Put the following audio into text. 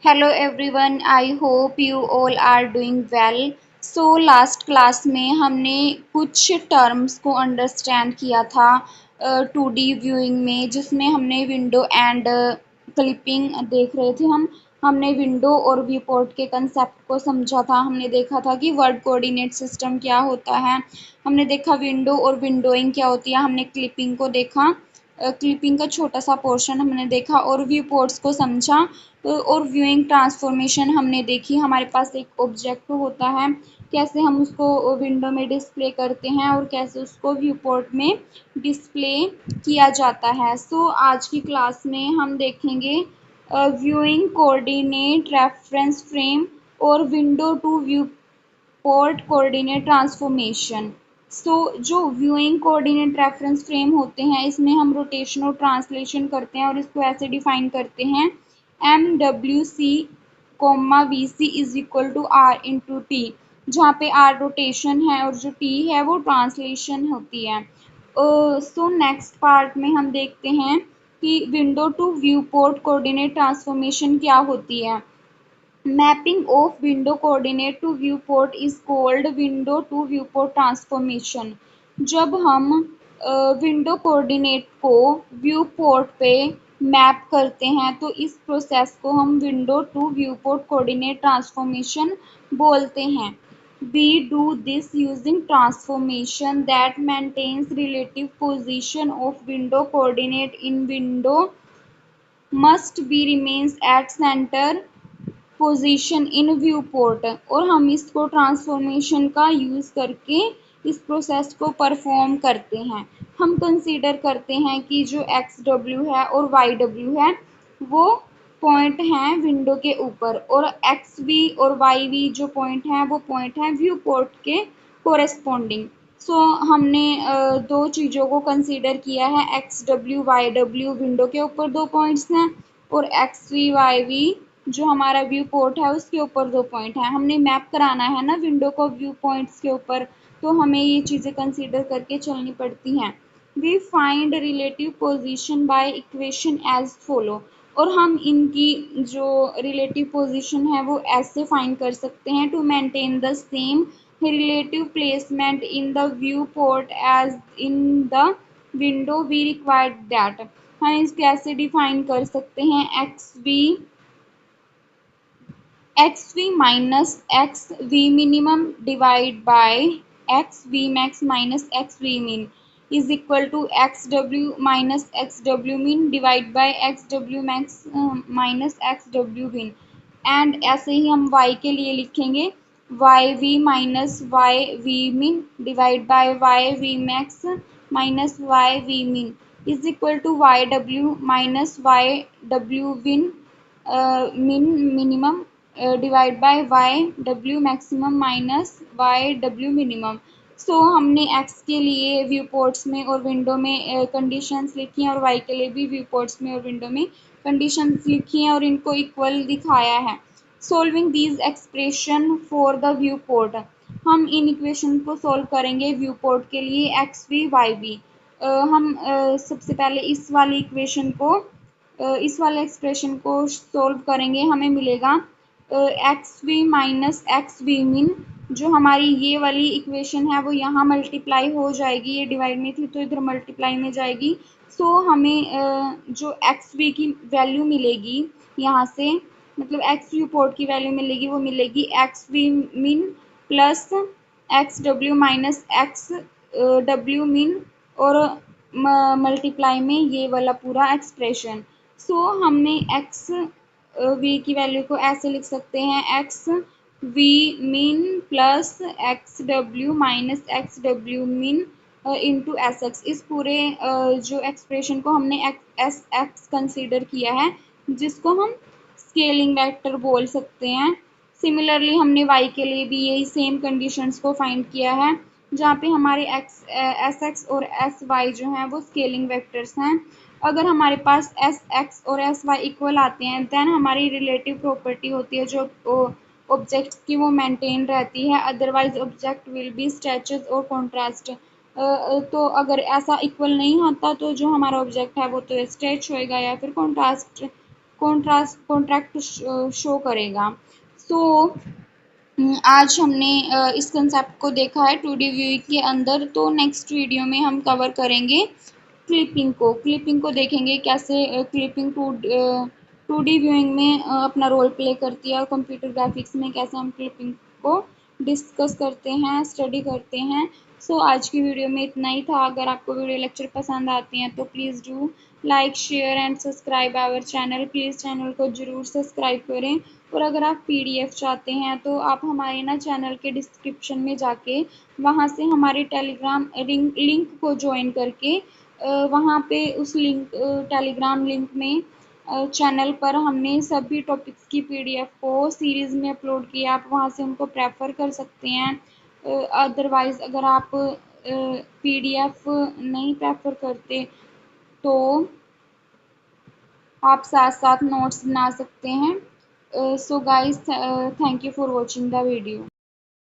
Hello everyone, I hope you all are doing well. So last class में हमने कुछ terms को understand किया था 2D व्यूइंग में, जिसमें हमने विंडो एंड क्लिपिंग देख रहे थे। हमने विंडो और व्यू पोर्ट के कंसेप्ट को समझा था। हमने देखा था कि वर्ड कोऑर्डिनेट सिस्टम क्या होता है, हमने देखा विंडो और विंडोइंग क्या होती है, हमने क्लिपिंग को देखा, क्लिपिंग का छोटा सा पोर्शन हमने देखा और व्यू पोर्ट्स को समझा। और व्यूइंग ट्रांसफॉर्मेशन हमने देखी। हमारे पास एक ऑब्जेक्ट होता है, कैसे हम उसको विंडो में डिस्प्ले करते हैं और कैसे उसको व्यू पोर्ट में डिस्प्ले किया जाता है। सो आज की क्लास में हम देखेंगे व्यूइंग कोऑर्डिनेट रेफरेंस फ्रेम और window to viewport coordinate transformation. So जो व्यूइंग कोऑर्डिनेट रेफरेंस फ्रेम होते हैं, इसमें हम रोटेशन और ट्रांसलेशन करते हैं और इसको ऐसे डिफाइन करते हैं MWC V C is equal to R into T, जहाँ पे आर रोटेशन है और जो टी है वो ट्रांसलेशन होती है। सो नेक्स्ट पार्ट में हम देखते हैं कि window to viewport coordinate transformation क्या होती है। Mapping of window coordinate to viewport is called window to viewport transformation। जब हम विंडो कोऑर्डिनेट को व्यू पोर्ट पे मैप करते हैं तो इस प्रोसेस को हम window to viewport coordinate transformation बोलते हैं। We do this using transformation that maintains relative position of window coordinate in window must be remains at center position in view port. और हम इसको ट्रांसफॉर्मेशन का use करके इस process को perform करते हैं। हम कंसीडर करते हैं कि जो एक्स डब्ल्यू है और वाई डब्ल्यू है वो पॉइंट हैं विंडो के ऊपर, और एक्स वी और वाई वी जो पॉइंट हैं वो पॉइंट हैं व्यू पोर्ट के कोरेस्पॉन्डिंग। सो हमने दो चीज़ों को कंसीडर किया है, X W Y W window के ऊपर दो पॉइंट्स हैं और एक्स वी वाई वी जो हमारा व्यू पोर्ट है उसके ऊपर दो पॉइंट है। हमने मैप कराना है ना विंडो को व्यू पॉइंट्स के ऊपर, तो हमें ये चीज़ें कंसीडर करके चलनी पड़ती हैं। We find relative position by equation as follow. और हम इनकी जो रिलेटिव पोजीशन है वो ऐसे फाइंड कर सकते हैं, to maintain the same relative placement in the view port as in the window we required that. हम इसको ऐसे डिफाइन कर सकते हैं, x V minus X V minimum divide by x V max minus X V मिन is equal to x W minus x W मिन divide by x W max minus x W मिन। And ऐसे ही हम y के लिए लिखेंगे why we minus why we मिन divide by why V max minus why we मिन is equal to Y W minus Y W win मिन minimum divide by Y W maximum minus Y W minimum. सो हमने x के लिए view ports में और window में conditions लिखी हैं और वाई के लिए भी व्यू पोर्ट्स में और विंडो में कंडीशंस लिखी हैं और इनको इक्वल दिखाया है। Solving these expression for the view port, हम इन इक्वेशन को सोल्व करेंगे व्यू पोर्ट के लिए एक्स वी वाई वी। हम सबसे पहले इस वाले एक्सप्रेशन को सोल्व करेंगे। हमें मिलेगा X V minus X V min, जो हमारी ये वाली इक्वेशन है वो यहाँ मल्टीप्लाई हो जाएगी, ये डिवाइड में थी तो इधर मल्टीप्लाई में जाएगी। सो हमें जो एक्स वी की वैल्यू मिलेगी यहाँ से, मतलब एक्स व्यू पोर्ट की वैल्यू मिलेगी, वो मिलेगी एक्स वी मिन plus x W minus x W मिन और मल्टीप्लाई में ये वाला पूरा एक्सप्रेशन। सो हमने एक्स वी की वैल्यू को ऐसे लिख सकते हैं, एक्स वी मिन plus x W minus x W मिन इंटू एस एक्स। इस पूरे जो एक्सप्रेशन को हमने एस एक्स कंसिडर किया है, जिसको हम स्केलिंग वेक्टर बोल सकते हैं। सिमिलरली हमने वाई के लिए भी यही सेम कंडीशंस को फाइंड किया है, जहाँ पे हमारे एस एक्स और एस वाई जो हैं वो स्केलिंग वेक्टर्स हैं। अगर हमारे पास एस एक्स और एस वाई इक्वल आते हैं देन हमारी रिलेटिव प्रॉपर्टी होती है जो ऑब्जेक्ट की वो मेंटेन रहती है, otherwise object will be stretches और कॉन्ट्रास्ट। तो अगर ऐसा इक्वल नहीं होता तो जो हमारा ऑब्जेक्ट है वो तो स्ट्रेच होएगा या फिर कॉन्ट्रैक्ट शो करेगा। सो आज हमने इस कंसेप्ट को देखा है 2D व्यूइंग के अंदर। तो नेक्स्ट वीडियो में हम कवर करेंगे क्लिपिंग को देखेंगे कैसे क्लिपिंग 2D व्यूइंग में अपना रोल प्ले करती है, और कंप्यूटर ग्राफिक्स में कैसे हम क्लिपिंग को डिस्कस करते हैं, स्टडी करते हैं। सो आज की वीडियो में इतना ही था। अगर आपको वीडियो लेक्चर पसंद आते हैं तो please do like, share and subscribe our channel. Please channel को ज़रूर सब्सक्राइब करें। और अगर आप PDF चाहते हैं तो आप हमारे ना चैनल के डिस्क्रिप्शन में जाके वहाँ से हमारे टेलीग्राम लिंक को ज्वाइन करके वहाँ पे उस टेलीग्राम लिंक में चैनल पर हमने सभी टॉपिक्स की PDF को सीरीज़ में अपलोड किया। आप वहाँ से उनको प्रेफर कर सकते हैं। अदरवाइज़ अगर आप PDF नहीं प्रेफर करते तो आप साथ साथ नोट्स बना सकते हैं। So guys, thank you for watching the video.